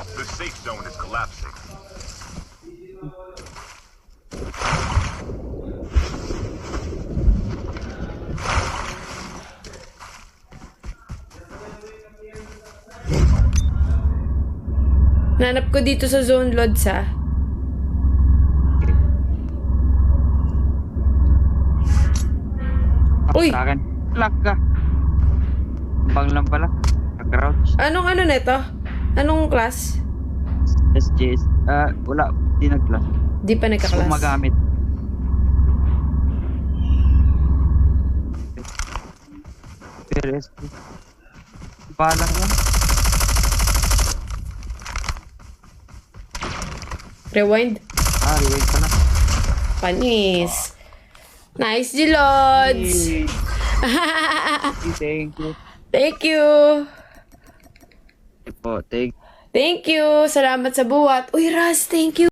The safe zone is collapsing. Nanap ko dito sa zone loads ha. Uy! Sa akin. Lag ka. Bang lang pala. Crouch. Anong ano neto? Anong class? SJS. Wala. Di nag-class. Di pa nagka-class. Gumagamit. Pero SJ. Balang yan. Rewind. Rewind pala. Panis. Nice, G-Lods! Thank you. Thank you! Po, thank Thank you! Salamat sa buwat. Uy, Raz, thank you!